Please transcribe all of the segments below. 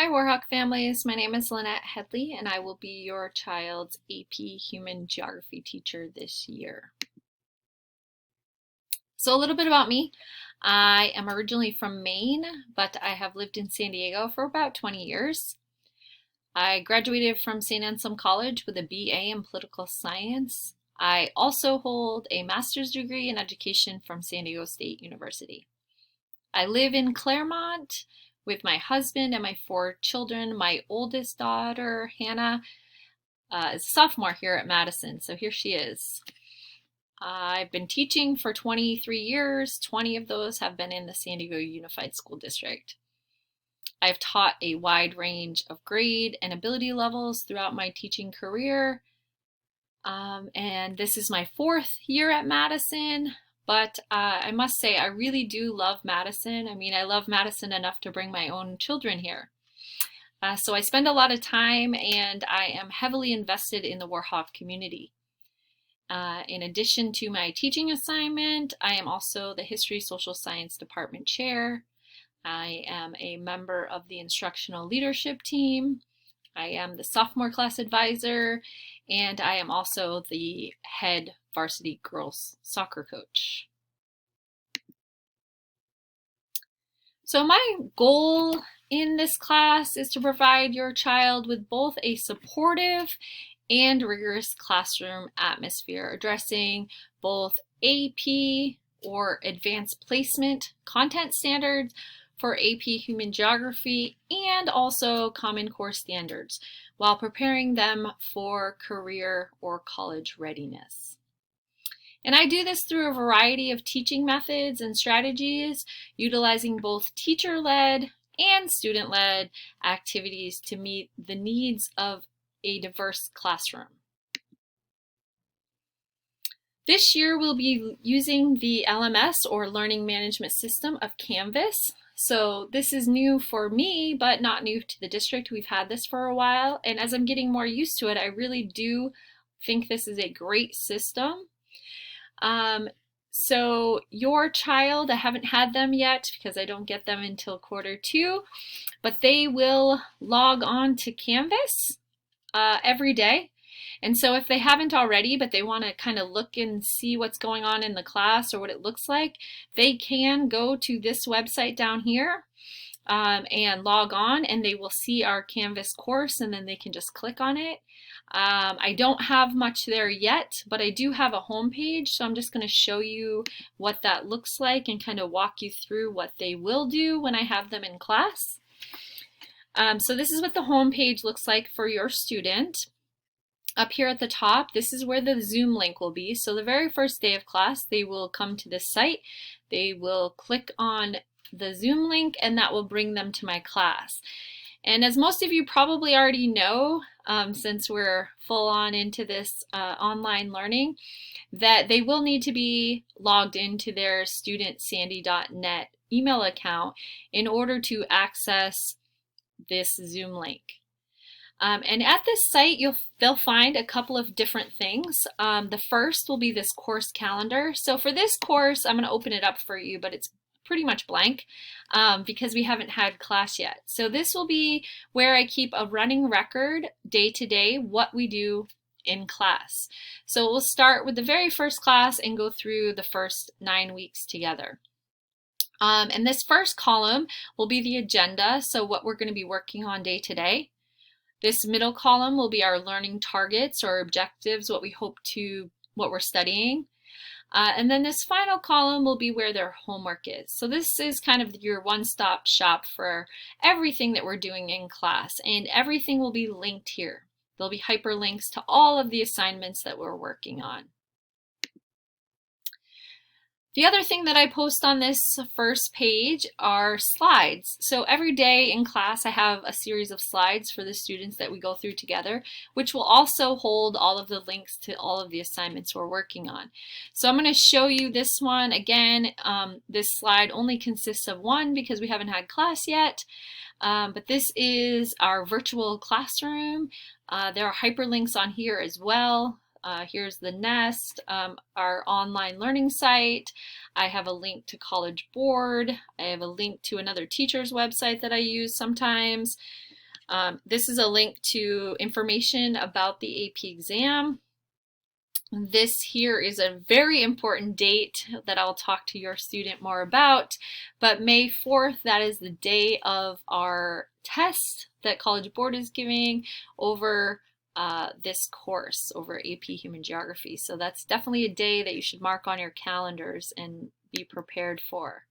Hi Warhawk families, my name is Lynette Hedley and I will be your child's AP Human Geography teacher this year. So a little bit about me. I am originally from Maine, but I have lived in San Diego for about 20 years. I graduated from St. Anselm College with a BA in political science. I also hold a master's degree in education from San Diego State University. I live in Claremont with my husband and my 4 children. My oldest daughter, Hannah, is a sophomore here at Madison, so here she is. I've been teaching for 23 years. 20 of those have been in the San Diego Unified School District. I've taught a wide range of grade and ability levels throughout my teaching career. And this is my 4th year at Madison. But I must say, I really do love Madison. I mean, I love Madison enough to bring my own children here. So I spend a lot of time and I am heavily invested in the Warhawk community. In addition to my teaching assignment, I am also the History Social Science Department Chair. I am a member of the Instructional Leadership Team. I am the sophomore class advisor, and I am also the head varsity girls soccer coach. So my goal in this class is to provide your child with both a supportive and rigorous classroom atmosphere, addressing both AP or advanced placement content standards for AP Human Geography and also Common Core standards while preparing them for career or college readiness. And I do this through a variety of teaching methods and strategies, utilizing both teacher-led and student-led activities to meet the needs of a diverse classroom. This year we'll be using the LMS or Learning Management System of Canvas. So this is new for me, but not new to the district. We've had this for a while, and as I'm getting more used to it, I really do think this is a great system. So your child, I haven't had them yet because I don't get them until Q2, but they will log on to Canvas every day. And so if they haven't already, but they want to kind of look and see what's going on in the class or what it looks like, they can go to this website down here and log on, and they will see our Canvas course, and then they can just click on it. I don't have much there yet, but I do have a home page, so I'm just going to show you what that looks like and kind of walk you through what they will do when I have them in class. So this is what the home page looks like for your student. Up here at the top, this is where the Zoom link will be. So the very first day of class, they will come to this site. They will click on the Zoom link, and that will bring them to my class. And as most of you probably already know, since we're full on into this online learning, that they will need to be logged into their studentsandy.net email account in order to access this Zoom link. And at this site, they'll find a couple of different things. The first will be this course calendar. So for this course, I'm going to open it up for you, but it's pretty much blank because we haven't had class yet. So this will be where I keep a running record day to day what we do in class. So we'll start with the very first class and go through the first 9 weeks together. And this first column will be the agenda, so what we're going to be working on day to day. This middle column will be our learning targets or objectives, what we're studying. And then this final column will be where their homework is. So this is kind of your one-stop shop for everything that we're doing in class, and everything will be linked here. There'll be hyperlinks to all of the assignments that we're working on. The other thing that I post on this first page are slides. So every day in class I have a series of slides for the students that we go through together, which will also hold all of the links to all of the assignments we're working on. So I'm going to show you this one again. This slide only consists of one because we haven't had class yet. But this is our virtual classroom. There are hyperlinks on here as well. Here's the Nest, our online learning site. I have a link to College Board. I have a link to another teacher's website that I use sometimes. This is a link to information about the AP exam. This here is a very important date that I'll talk to your student more about, but May 4th, that is the day of our test that College Board is giving over this course, over AP Human Geography. So that's definitely a day that you should mark on your calendars and be prepared for.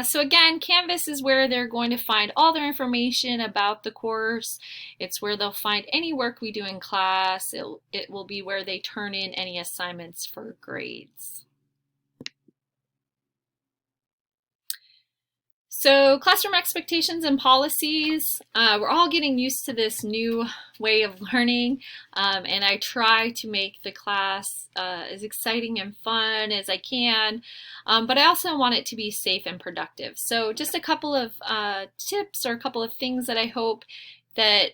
So again, Canvas is where they're going to find all their information about the course. It's where they'll find any work we do in class. It will be where they turn in any assignments for grades. So classroom expectations and policies, we're all getting used to this new way of learning, and I try to make the class as exciting and fun as I can, but I also want it to be safe and productive. So just a couple of tips or a couple of things that I hope that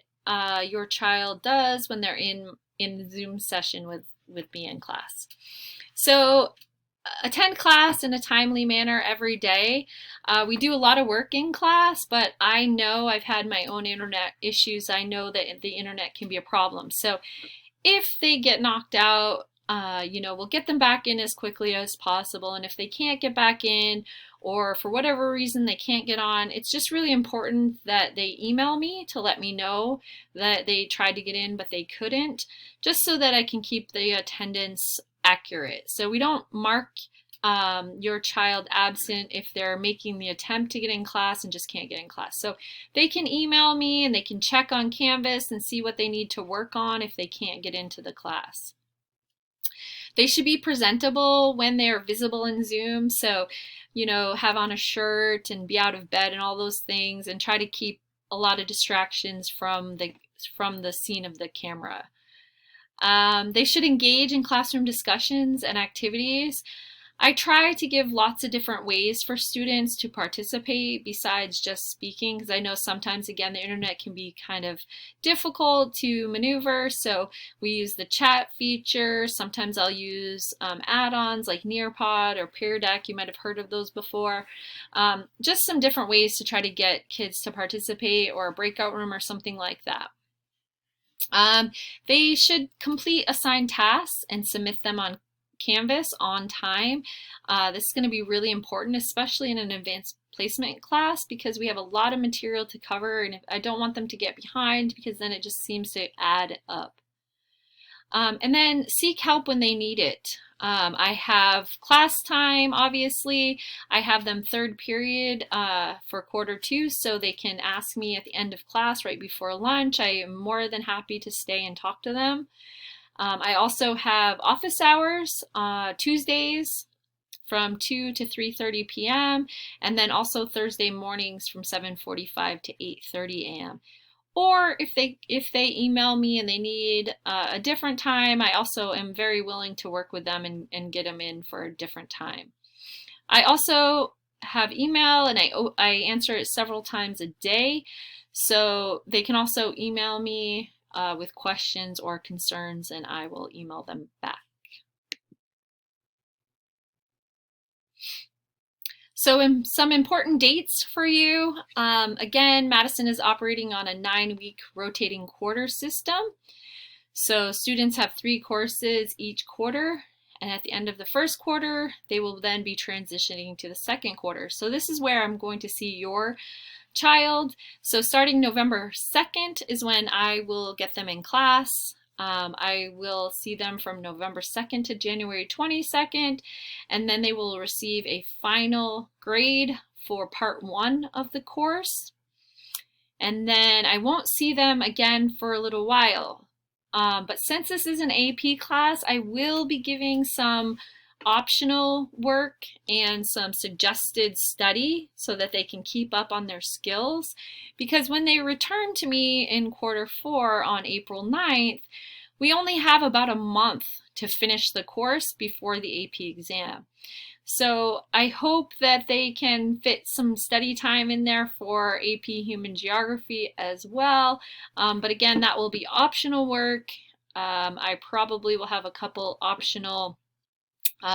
your child does when they're in the Zoom session with me in class. So attend class in a timely manner every day. We do a lot of work in class, but I know I've had my own internet issues. I know that the internet can be a problem. So if they get knocked out, we'll get them back in as quickly as possible. And if they can't get back in, or for whatever reason they can't get on, it's just really important that they email me to let me know that they tried to get in but they couldn't, just so that I can keep the attendance accurate. So we don't mark your child absent if they're making the attempt to get in class and just can't get in class. So they can email me and they can check on Canvas and see what they need to work on if they can't get into the class. They should be presentable when they're visible in Zoom. So, have on a shirt and be out of bed and all those things, and try to keep a lot of distractions from the scene of the camera. They should engage in classroom discussions and activities. I try to give lots of different ways for students to participate besides just speaking, because I know sometimes, again, the internet can be kind of difficult to maneuver. So we use the chat feature. Sometimes I'll use add-ons like Nearpod or Peer Deck. You might have heard of those before. Just some different ways to try to get kids to participate, or a breakout room or something like that. They should complete assigned tasks and submit them on Canvas on time. This is going to be really important, especially in an advanced placement class, because we have a lot of material to cover, and I don't want them to get behind, because then it just seems to add up. And then seek help when they need it. I have class time, obviously. I have them third period for Q2, so they can ask me at the end of class right before lunch. I am more than happy to stay and talk to them. I also have office hours Tuesdays from 2 to 3:30 p.m. and then also Thursday mornings from 7:45 to 8:30 a.m. Or if they email me and they need a different time, I also am very willing to work with them and get them in for a different time. I also have email, and I answer it several times a day, so they can also email me with questions or concerns, and I will email them back. So some important dates for you. Again, Madison is operating on a 9-week rotating quarter system. So students have 3 courses each quarter, and at the end of the first quarter, they will then be transitioning to the second quarter. So this is where I'm going to see your child. So starting November 2nd is when I will get them in class. I will see them from November 2nd to January 22nd, and then they will receive a final grade for part 1 of the course. And then I won't see them again for a little while. But since this is an AP class, I will be giving some optional work and some suggested study so that they can keep up on their skills, because when they return to me in Q4 on April 9th, we only have about a month to finish the course before the AP exam. So I hope that they can fit some study time in there for AP Human Geography as well. But again, that will be optional work. I probably will have a couple optional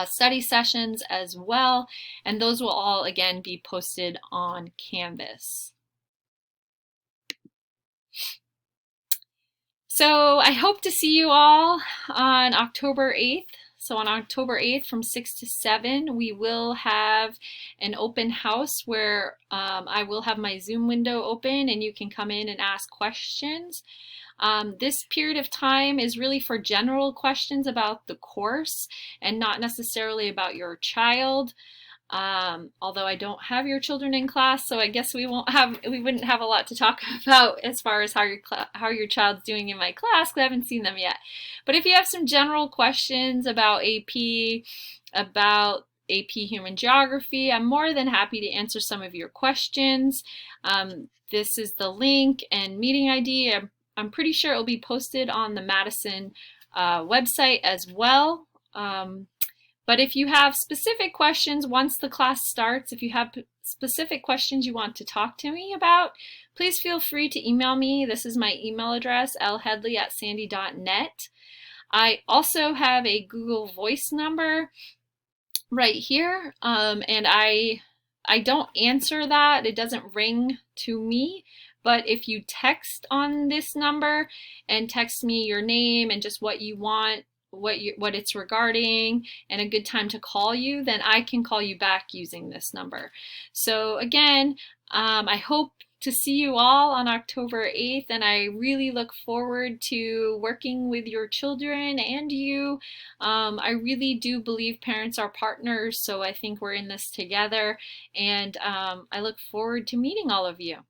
study sessions as well, and those will all again be posted on Canvas. So I hope to see you all on October 8th. So on October 8th from 6 to 7, we will have an open house where I will have my Zoom window open and you can come in and ask questions. This period of time is really for general questions about the course and not necessarily about your child. Although I don't have your children in class, so I guess we wouldn't have a lot to talk about as far as how your child's doing in my class, because I haven't seen them yet. But if you have some general questions about AP Human Geography, I'm more than happy to answer some of your questions. This is the link and meeting ID. I'm pretty sure it will be posted on the Madison website as well. But if you have specific questions once the class starts, if you have specific questions you want to talk to me about, please feel free to email me. This is my email address, lhedley@sandy.net. I also have a Google Voice number right here, and I don't answer that. It doesn't ring to me. But if you text on this number and text me your name and just what you want, what it's regarding, and a good time to call you, then I can call you back using this number. So again, I hope to see you all on October 8th, and I really look forward to working with your children and you. I really do believe parents are partners, so I think we're in this together, and I look forward to meeting all of you.